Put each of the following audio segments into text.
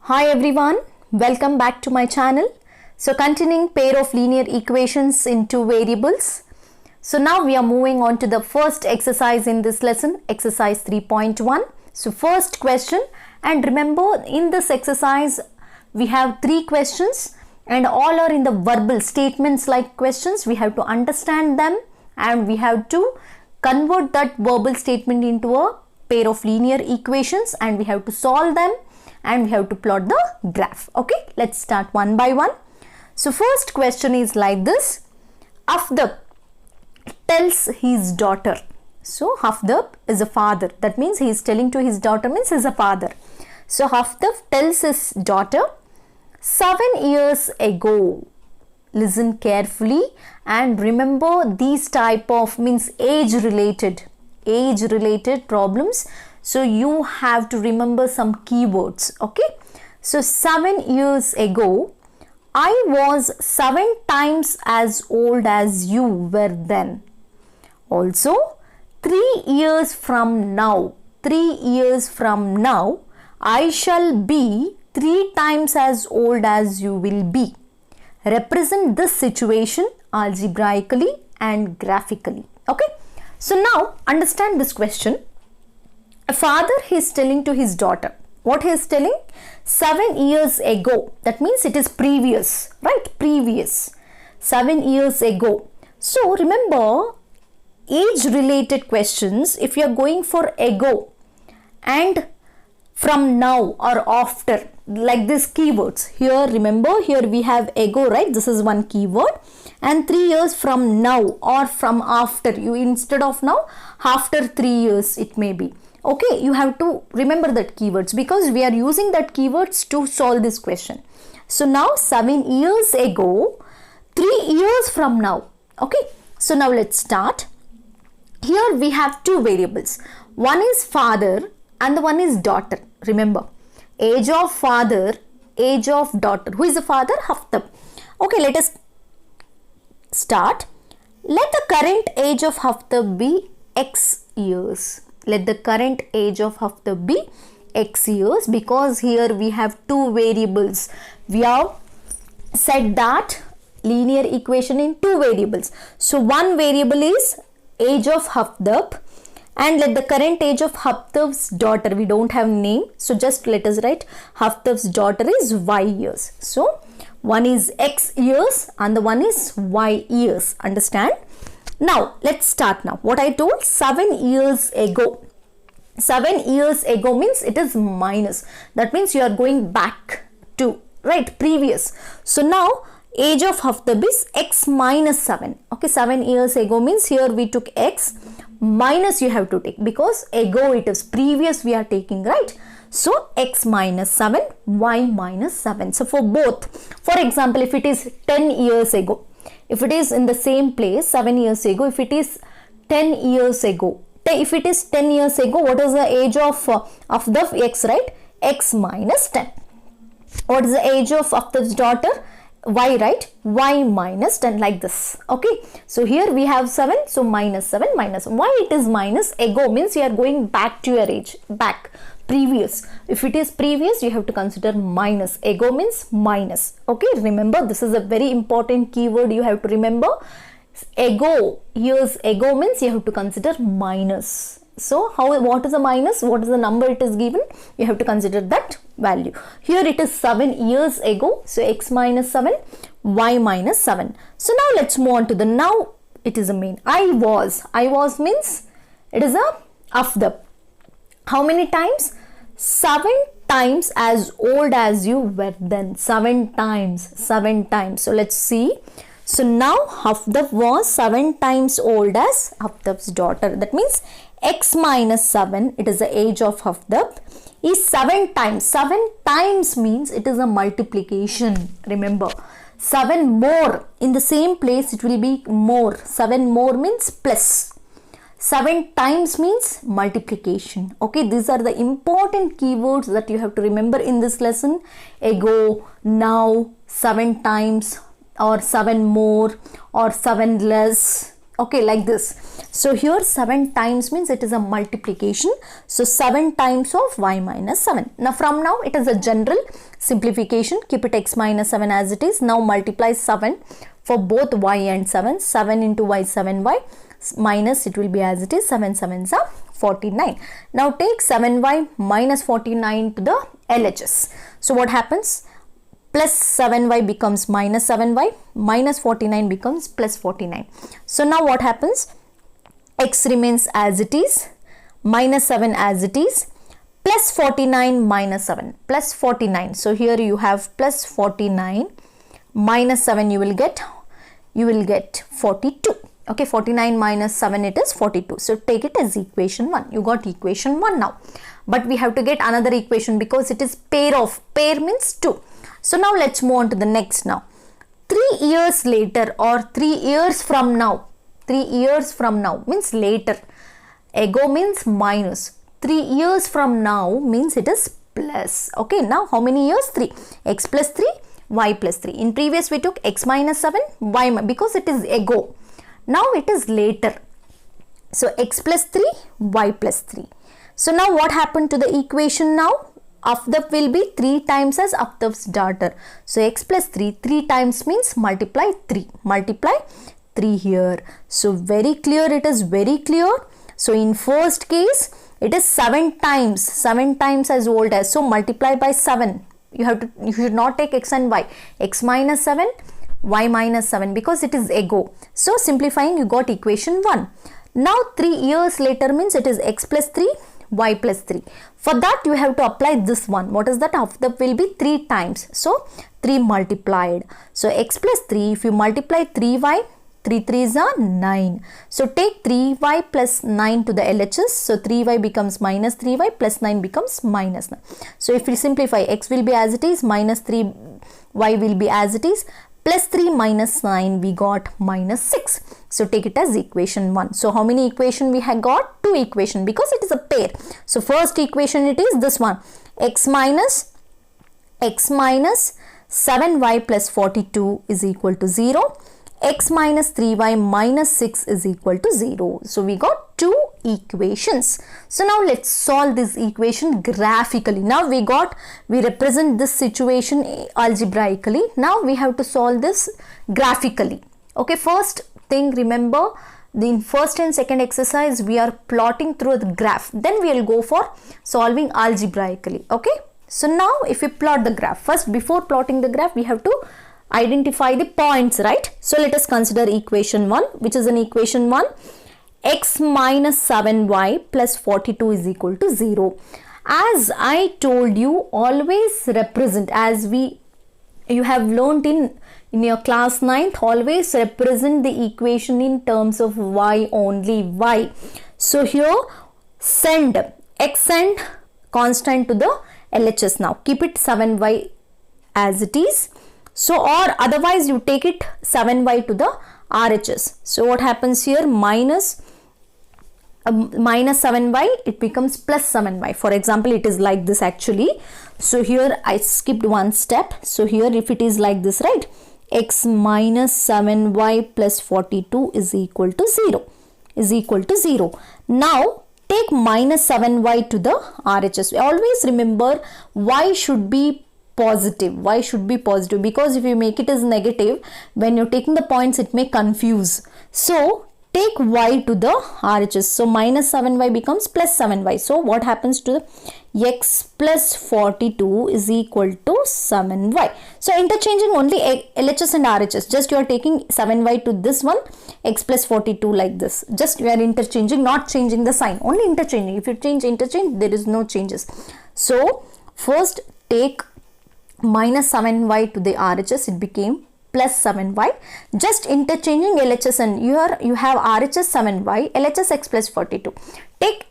Hi everyone, welcome back to my channel. So continuing pair of linear equations in two variables. So now we are moving on to the first exercise in this lesson, exercise 3.1. So first question, and remember in this exercise we have three questions and all are in the verbal statements like questions. We have to understand them and we have to convert that verbal statement into a pair of linear equations and we have to solve them and we have to plot the graph. Okay, let's start one by one. So first question is like this. Afdab tells his daughter. So Afdab is a father. That means he is telling to his daughter, means he is a father. So Afdab tells his daughter, 7 years ago. Listen carefully and remember these type of means age related problems. So you have to remember some keywords. Okay. So 7 years ago, I was 7 times as old as you were then. Also, 3 years from now, I shall be 3 times as old as you will be. Represent this situation algebraically and graphically. Okay. So now understand this question. A father is telling to his daughter. What he is telling? 7 years ago. That means it is previous, right? Previous. 7 years ago. So remember, age related questions, if you are going for ago and from now or after, like this keywords. Here remember, here we have ago, right? This is one keyword. And 3 years from now or from after. You instead of now, after 3 years it may be. Okay, you have to remember that keywords because we are using that keywords to solve this question. So now 7 years ago, 3 years from now. Okay, so now let's start. Here we have two variables. One is father and the one is daughter. Remember, age of father, age of daughter. Who is the father? Afdab. Okay, let us start. Let the current age of Afdab be X years. Let the current age of Afdab be X years because here we have two variables. We have said that linear equation in two variables. So one variable is age of Afdab and let the current age of Afdab's daughter. We don't have name. So just let us write Afdab's daughter is Y years. So one is X years and the one is Y years. Understand? Now, let's start now. What I told 7 years ago. 7 years ago means it is minus. That means you are going back to, right, previous. So now, age of Afdab is X minus 7. Okay, 7 years ago means here we took X minus you have to take because ago it is previous we are taking, right? So, X minus 7, Y minus 7. So, for both, for example, if it is 10 years ago, if it is in the same place 7 years ago, if it is 10 years ago, if it is 10 years ago, what is the age of the X, right? X minus 10. What is the age of Afdab's daughter? Y, right? Y minus 10, like this. Okay. So here we have 7. So minus 7 minus. Why it is minus? Ago means you are going back to your age. Back. Previous. If it is previous, you have to consider minus. Ago means minus. Okay. Remember, this is a very important keyword you have to remember. Ago, years ago means you have to consider minus. So what is a minus? What is the number it is given? You have to consider that value. Here it is 7 years ago. So X minus 7, Y minus 7. So now let's move on to the now. It is a main. I was means it is a Afdab. How many times? 7 times as old as you were then. 7 times. So let's see. So now Afdab was 7 times old as Afdab's daughter. That means X minus 7, it is the age of Afdab, is 7 times. 7 times means it is a multiplication. Remember, 7 more in the same place it will be more. 7 more means plus. 7 times means multiplication. Okay, these are the important keywords that you have to remember in this lesson. Ago, now, 7 times or 7 more or 7 less. Okay, like this. So here 7 times means it is a multiplication. So 7 times of y minus 7. Now from now it is a general simplification. Keep it x minus 7 as it is. Now multiply 7 for both y and 7. 7 into y, 7y minus it will be as it is. 7 7s are 49. Now take 7y minus 49 to the LHS. So what happens? Plus 7y becomes minus 7y, minus 49 becomes plus 49. So now what happens? X remains as it is, minus 7 as it is, plus 49 minus 7, plus 49. So here you have plus 49 minus 7, you will get 42. Okay, 49 minus 7, it is 42. So take it as equation 1. You got equation 1 now. But we have to get another equation because it is pair of. Pair means 2. So now let's move on to the next now. 3 years later or 3 years from now. 3 years from now means later. Ago means minus. 3 years from now means it is plus. Okay, now how many years? 3. X plus 3, y plus 3. In previous we took x minus 7, y because it is ago. Now it is later. So x plus 3, y plus 3. So now what happened to the equation now? Afdab will be 3 times as Afdab's daughter. So x plus 3, 3 times means multiply 3. Multiply 3 here. So very clear, it is very clear. So in first case, it is 7 times as old as. So multiply by 7. You should not take x and y. X minus 7, y minus 7 because it is ago. So simplifying, you got equation 1. Now 3 years later means it is x plus 3, y plus 3. For that you have to apply this one. What is that? Afdab will be 3 times. So 3 multiplied. So x plus 3, if you multiply 3y, 3 3s are 9. So take 3y plus 9 to the LHS. So 3y becomes minus 3y plus 9 becomes minus 9. So if we simplify, x will be as it is, minus 3y will be as it is, plus 3 minus 9 we got minus 6. So take it as equation 1. So how many equation we have got? 2 equation because it is a pair. So first equation it is this one, x minus 7y plus 42 is equal to 0. X minus 3y minus 6 is equal to 0. So we got 2 equations. So now let's solve this equation graphically. Now we represent this situation algebraically. Now we have to solve this graphically. Okay, first thing, remember, in first and second exercise we are plotting through the graph. Then we will go for solving algebraically. Okay, so now if we plot the graph, first before plotting the graph we have to identify the points, right? So let us consider equation 1, which is an equation 1, x minus 7y plus 42 is equal to 0. As I told you, always represent, as you have learnt in your class 9th, always represent the equation in terms of y, only y. So here send x and constant to the LHS now. Keep it 7y as it is. So or otherwise you take it 7y to the RHS. So what happens here? Minus 7y, it becomes plus 7y. For example, it is like this actually. So here I skipped one step. So here if it is like this, right? X minus 7y plus 42 is equal to 0. Now take minus 7y to the RHS. Always remember y should be positive. Y should be positive because if you make it as negative, when you're taking the points it may confuse. So take y to the RHS. So minus 7y becomes plus 7y. So what happens to the x plus 42 is equal to 7y. So interchanging only LHS and RHS. Just you are taking 7y to this one, x plus 42 like this. Just you are interchanging, not changing the sign, only interchanging. If you change interchange, there is no changes. So first take minus 7y to the RHS, it became plus 7y. Just interchanging LHS and here you have RHS 7y, LHS x plus 42. Take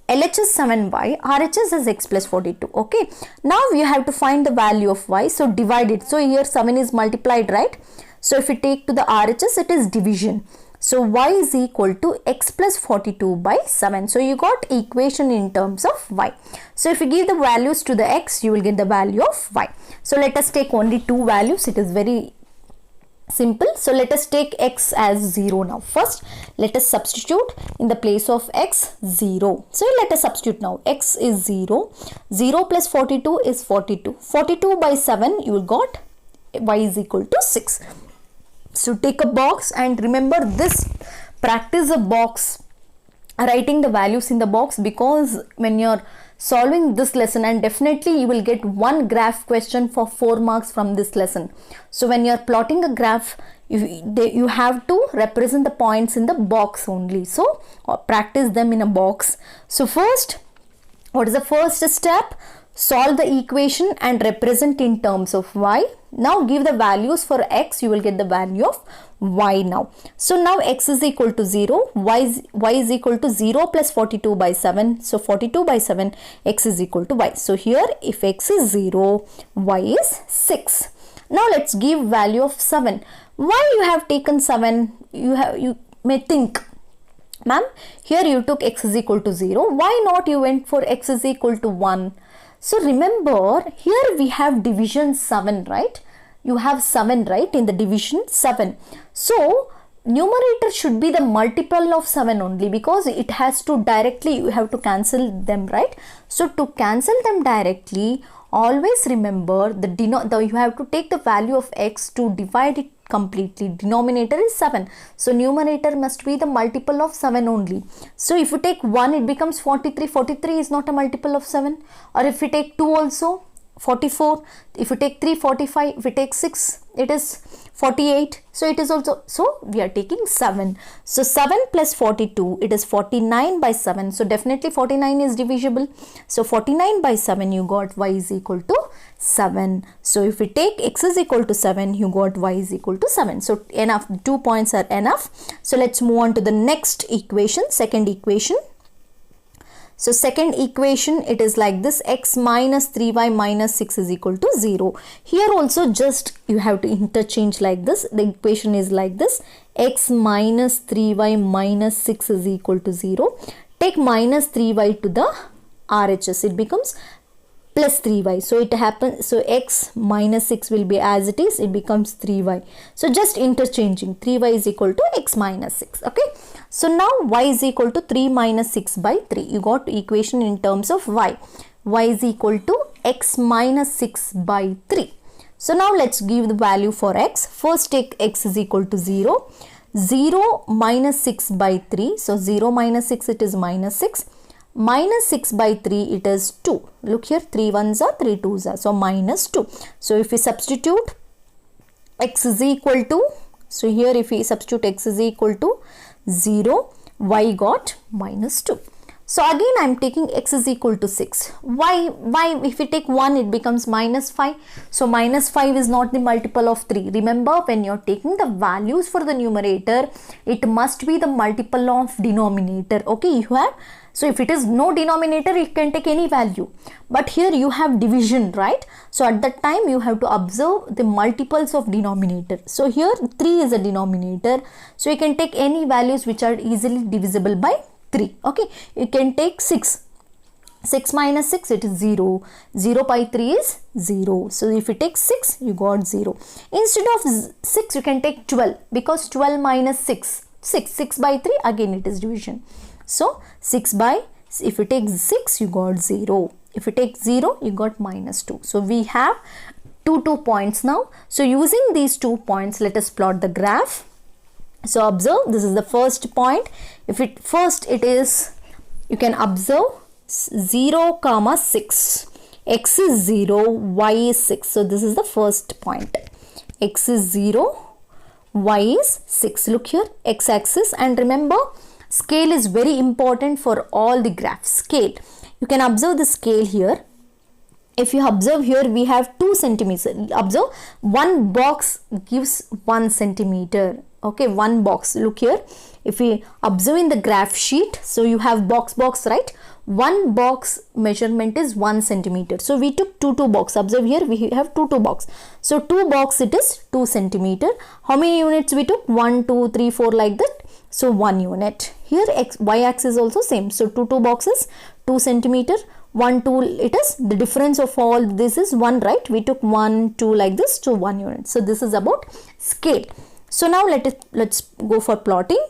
LHS 7y, RHS is x plus 42. Okay. Now you have to find the value of y. So divide it. So here 7 is multiplied, right? So if you take to the RHS, it is division. So y is equal to x plus 42 by 7. So you got equation in terms of y. So if you give the values to the x, you will get the value of y. So let us take only 2 values. It is very Simple. So let us take x as 0 now. First, let us substitute in the place of x 0. So let us substitute now. X is 0. 0 plus 42 is 42. 42 by 7 you will got y is equal to 6. So take a box and remember this, practice a box, writing the values in the box, because when you're solving this lesson, and definitely you will get one graph question for 4 marks from this lesson. So when you're plotting a graph, you have to represent the points in the box only. So practice them in a box. So first, what is the first step? Solve the equation and represent in terms of y. Now give the values for x, you will get the value of y now. So now x is equal to 0, y is equal to 0 plus 42 by 7. So 42 by 7, x is equal to y. So here if x is 0, y is 6. Now let's give value of 7. Why you have taken 7? You may think, ma'am, here you took x is equal to 0. Why not you went for x is equal to 1? So remember, here we have division 7, right? You have 7, right, in the division 7. So numerator should be the multiple of 7 only, because it has to directly, you have to cancel them, right? So to cancel them directly, always remember you have to take the value of x to divide it completely. Denominator is 7, so numerator must be the multiple of 7 only. So if you take 1, it becomes 43. 43 is not a multiple of 7. Or if we take 2 also, 44. If you take 3, 45. If we take 6, it is 48. So it is also, so we are taking 7. So 7 plus 42, it is 49 by 7. So definitely 49 is divisible. So 49 by 7, you got y is equal to 7. So if we take x is equal to 7, you got y is equal to 7. So enough, 2 points are enough. So let's move on to the next equation, second equation. So second equation, it is like this, x minus 3y minus 6 is equal to 0. Here also just you have to interchange like this. The equation is like this, x minus 3y minus 6 is equal to 0. Take minus 3y to the RHS, it becomes plus 3y. So it happens, so x minus 6 will be as it is, it becomes 3y. So just interchanging, 3y is equal to x minus 6. Okay. So now y is equal to 3 minus 6 by 3. You got equation in terms of y. Y is equal to x minus 6 by 3. So now let's give the value for x. First take x is equal to 0. 0 minus 6 by 3. So 0 minus 6, it is minus 6. Minus 6 by 3, it is 2. Look here, 3 ones are, 3 twos are. So minus 2. So if we substitute x is equal to, so here if we substitute x is equal to 0, y got minus 2. So again I am taking x is equal to 6. Why if we take 1, it becomes minus 5. So minus 5 is not the multiple of 3. Remember, when you are taking the values for the numerator, it must be the multiple of denominator. Okay, you have, so if it is no denominator, you can take any value. But here you have division, right? So at that time you have to observe the multiples of denominator. So here 3 is a denominator. So you can take any values which are easily divisible by 3. Okay, you can take 6. 6 minus 6, it is 0. 0 by 3 is 0. So if you take 6, you got 0. Instead of 6, you can take 12, because 12 minus 6, 6 by 3, again it is division. So 6 by, if you take 6, you got 0. If you take 0, you got minus 2. So we have two points now. So using these 2 points, let us plot the graph. So observe, this is the first point. If it first, it is, you can observe 0 comma 6. X is 0, y is 6. So this is the first point. X is 0, y is 6. Look here, x axis, and remember, scale is very important for all the graphs. Scale, you can observe the scale here. If you observe here, we have 2 centimeters. Observe, one box gives 1 centimeter. Okay, one box. Look here, if we observe in the graph sheet, so you have box, right? One box measurement is 1 centimeter. So we took two box. Observe here, we have two box. So 2 box, it is 2 centimeter. How many units we took? 1, 2, 3, 4 like that. So 1 unit. Here y axis also same. So two boxes, 2 centimeter, 1 2, it is the difference of all this is 1, right? We took 1 2 like this to 1 unit. So this is about scale. So now let's go for plotting.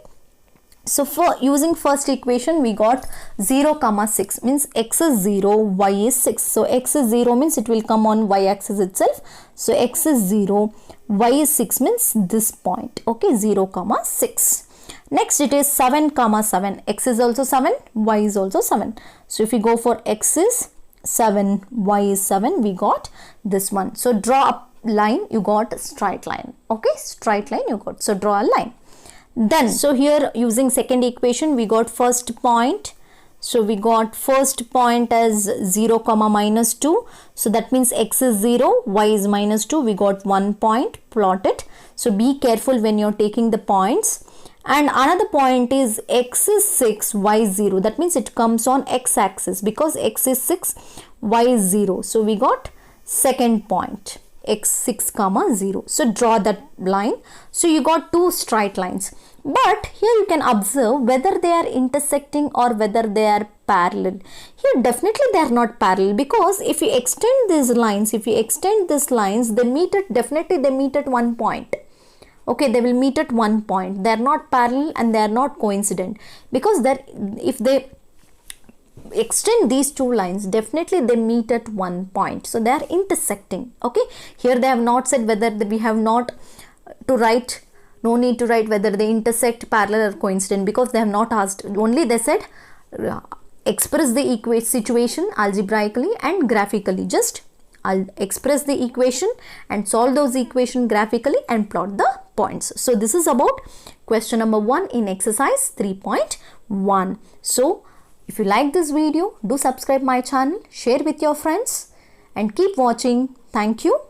So for using first equation, we got 0 comma 6 means x is 0, y is 6. So x is 0 means it will come on y axis itself. So x is 0, y is 6 means this point. Okay, 0 comma 6. Next it is 7 comma 7. X is also 7, y is also 7. So if we go for x is 7, y is 7, we got this one. So draw a line, you got a straight line. Okay, straight line you got. So draw a line. Then, so here using second equation, we got first point. So we got first point as 0 comma minus 2. So that means x is 0, y is minus 2. We got 1 point, plot it. So be careful when you're taking the points. And another point is x is 6, y is 0. That means it comes on x axis because x is 6, y is 0. So we got second point, x 6 comma 0. So draw that line. So you got two straight lines. But here you can observe whether they are intersecting or whether they are parallel. Here definitely they are not parallel, because if you extend these lines, they meet at, definitely they meet at one point. Okay, they will meet at one point. They are not parallel and they are not coincident, because if they extend these two lines, definitely they meet at one point. So they are intersecting. Okay, here they have not said whether we have not to write, no need to write whether they intersect, parallel or coincident, because they have not asked. Only they said express the situation algebraically and graphically. Just I'll express the equation and solve those equation graphically and plot the points. So this is about question number 1 in exercise 3.1. So if you like this video, do subscribe my channel, share with your friends and keep watching. Thank you.